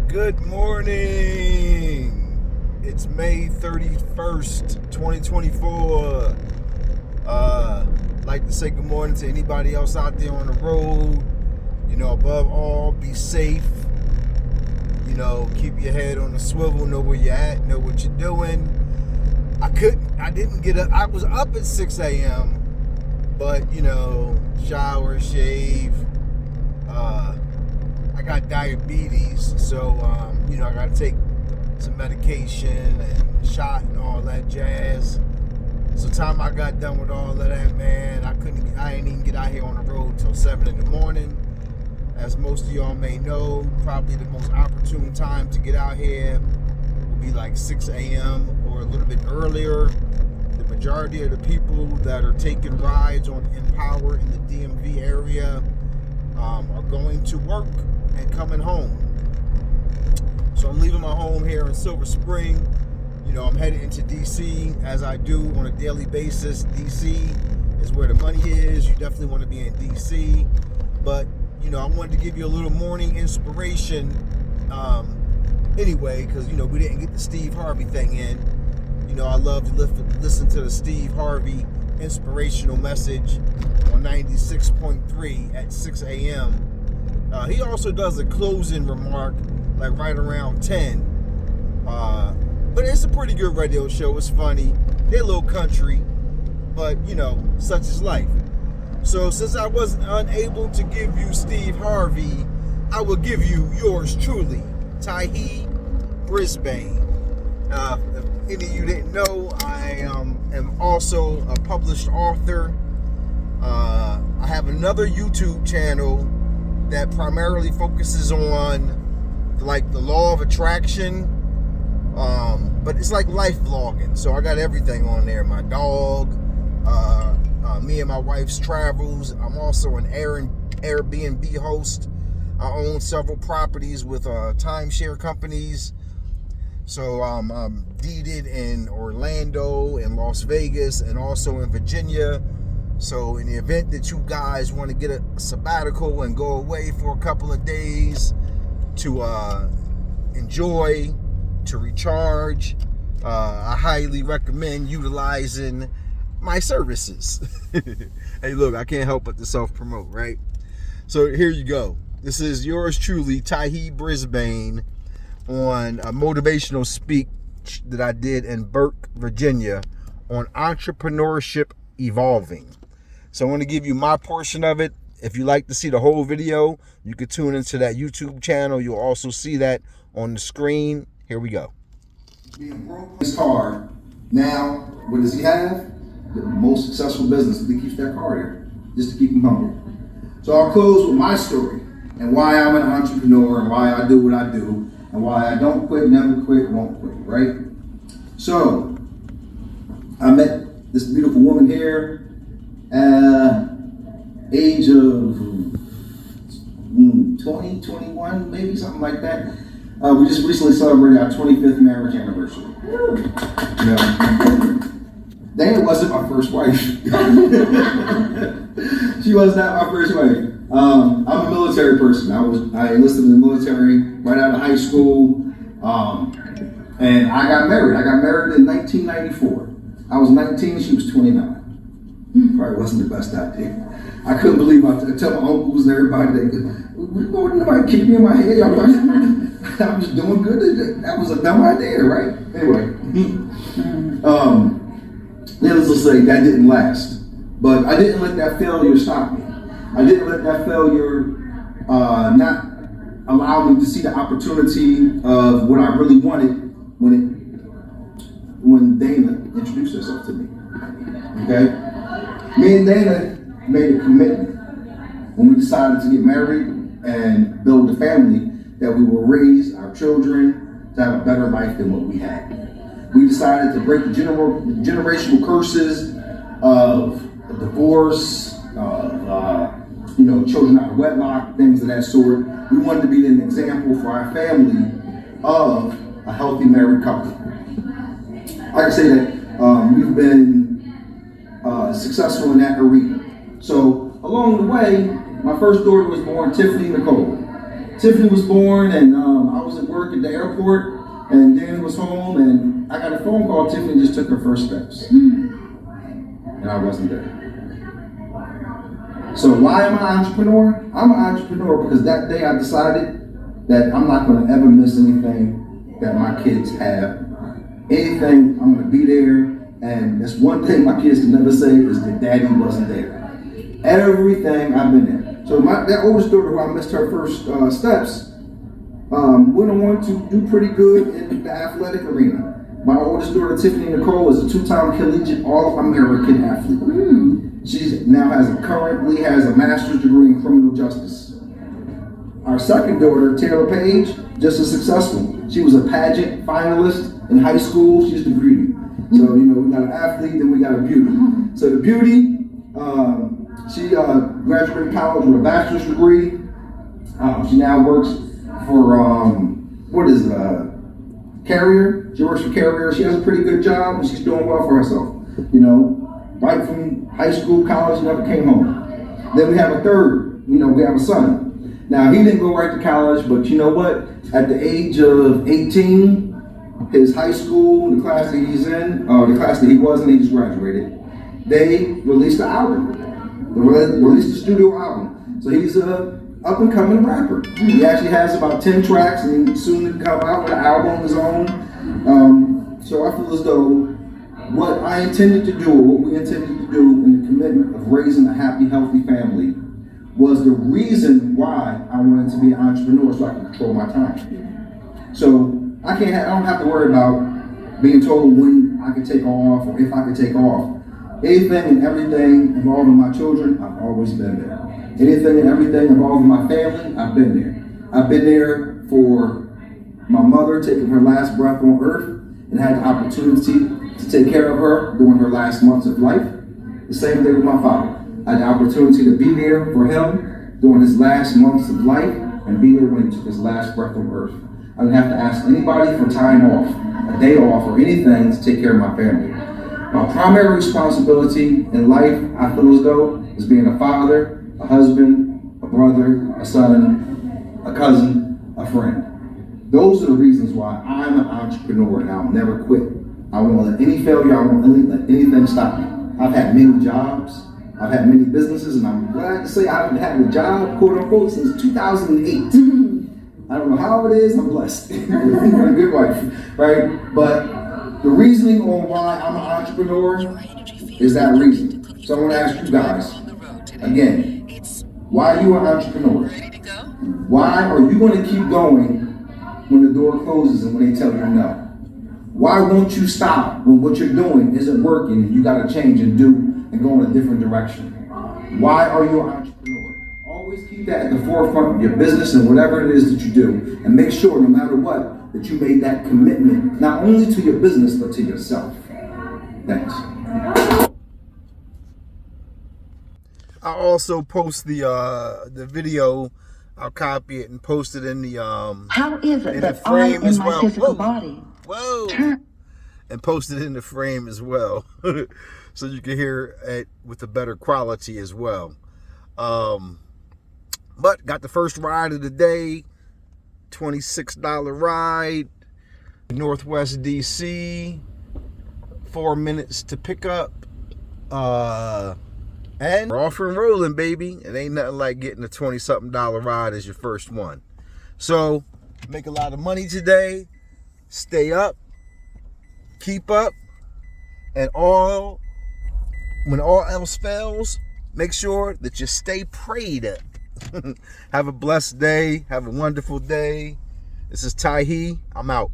Good morning. It's May 31st, 2024. Like to say good morning to anybody else out there on the road. You know, above all, be safe. You know, keep your head on the swivel, know where you're at, know what you're doing. I didn't get up. I was up at 6 a.m., but, you know, shower, shave. I got diabetes, so, you know, I got to take some medication and shot and all that jazz. So time I got done with all of that, man, I ain't even get out here on the road till 7 in the morning. As most of y'all may know, probably the most opportune time to get out here will be like 6 a.m. or a little bit earlier. The majority of the people that are taking rides on Empower in the DMV area are going to work and coming home. So I'm leaving my home here in Silver Spring. You know, I'm headed into DC as I do on a daily basis. DC is where the money is. You definitely want to be in DC. But, you know, I wanted to give you a little morning inspiration anyway, because, you know, we didn't get the Steve Harvey thing in. You know, I love to listen to the Steve Harvey inspirational message on 96.3 at 6 a.m. He also does a closing remark like right around 10. But it's a pretty good radio show. It's funny. They're a little country, but, you know, such is life. So since I wasn't unable to give you Steve Harvey, I will give you yours truly, Tihee, Brisbane. If any of you didn't know, I am also a published author. I have another YouTube channel that primarily focuses on like the law of attraction, but it's like life vlogging. So I got everything on there. My dog, me and my wife's travels. I'm also an Airbnb host. I own several properties with timeshare companies. So I'm deeded in Orlando, in Las Vegas, and also in Virginia. So in the event that you guys want to get a sabbatical and go away for a couple of days to enjoy, to recharge, I highly recommend utilizing my services. Hey, look, I can't help but to self-promote, right? So here you go. This is yours truly, Tihee Brisbane, on a motivational speech that I did in Burke, Virginia, on entrepreneurship evolving. So I want to give you my portion of it. If you like to see the whole video, you can tune into that YouTube channel. You'll also see that on the screen. Here we go. Being broke his car. Now, what does he have? The most successful business that keeps that car here, just to keep him humble. So I'll close with my story and why I'm an entrepreneur and why I do what I do and why I don't quit, never quit, won't quit, right? So I met this beautiful woman here age of 20, 21, maybe something like that. We just recently celebrated our 25th marriage anniversary. Yeah. Dana wasn't my first wife. She was not my first wife. I'm a military person. I enlisted in the military right out of high school, and I got married. I got married in 1994. I was 19, she was 29. Probably wasn't the best idea. I couldn't believe I tell my uncles and everybody that nobody kicked me in my head. I was doing good. That was a dumb idea, right? Anyway, needless to say, that didn't last. But I didn't let that failure stop me. I didn't let that failure not allow me to see the opportunity of what I really wanted when Dana introduced herself to me. Okay? Me and Dana made a commitment when we decided to get married and build a family that we will raise our children to have a better life than what we had. We decided to break the generational curses of divorce, children out of wedlock, things of that sort. We wanted to be an example for our family of a healthy married couple. I can say that we've been successful in that arena. So along the way, my first daughter was born, Tiffany Nicole. Tiffany was born, and I was at work at the airport, and Danny was home, and I got a phone call. Tiffany just took her first steps, and I wasn't there. So why am I an entrepreneur? I'm an entrepreneur because that day I decided that I'm not going to ever miss anything that my kids have. Anything, I'm going to be there. And that's one thing my kids can never say is that daddy wasn't there. Everything I've been there. So that oldest daughter who I missed her first steps went on to do pretty good in the athletic arena. My oldest daughter, Tiffany Nicole, is a 2-time collegiate All-American athlete. She now currently has a master's degree in criminal justice. Our second daughter, Taylor Page, just as successful. She was a pageant finalist in high school. She's the beauty. So, we got an athlete, then we got a beauty. So the beauty, she graduated college with a bachelor's degree. She now works for, Carrier. She works for Carrier. She has a pretty good job, and she's doing well for herself. Right from high school, college, never came home. Then we have a third, we have a son. Now, he didn't go right to college, but you know what? At the age of 18, his high school, the class that he's in, the class that he was in, he just graduated, they released the album. They released the studio album. So he's a up-and-coming rapper. He actually has about 10 tracks, and he's soon to come out with an album of his own. So I feel as though what I intended to do, or what we intended to do in the commitment of raising a happy, healthy family was the reason why I wanted to be an entrepreneur, so I could control my time. So I don't have to worry about being told when I can take off or if I can take off. Anything and everything involving my children, I've always been there. Anything and everything involving my family, I've been there. I've been there for my mother taking her last breath on earth and had the opportunity to take care of her during her last months of life. The same thing with my father. I had the opportunity to be there for him during his last months of life and be there when he took his last breath on earth. I didn't have to ask anybody for time off, a day off, or anything to take care of my family. My primary responsibility in life, I feel as though, is being a father, a husband, a brother, a son, a cousin, a friend. Those are the reasons why I'm an entrepreneur and I'll never quit. I won't let any failure, I won't let anything stop me. I've had many jobs, I've had many businesses, and I'm glad to say I haven't had a job, quote unquote, since 2008. I don't know how it is, I'm blessed. I'm a good wife, right? But the reasoning on why I'm an entrepreneur is that reason. So I want to ask you guys, again, why are you an entrepreneur? Why are you going to keep going when the door closes and when they tell you no? Why won't you stop when what you're doing isn't working and you got to change and do and go in a different direction? Why are you an entrepreneur? Always keep that at the forefront of your business and whatever it is that you do, and make sure no matter what that you made that commitment not only to your business but to yourself. Thanks. I'll also post the video. I'll copy it and post it in the How is it in that the frame I, as in my well. physical body, And post it in the frame as well, so you can hear it with a better quality as well. But got the first ride of the day, $26 ride, Northwest DC, 4 minutes to pick up, and we're off and rolling, baby. It ain't nothing like getting a $20-something ride as your first one. So make a lot of money today, stay up, keep up, and when all else fails, make sure that you stay prayed up. Have a blessed day. Have a wonderful day. This is Tihee. I'm out.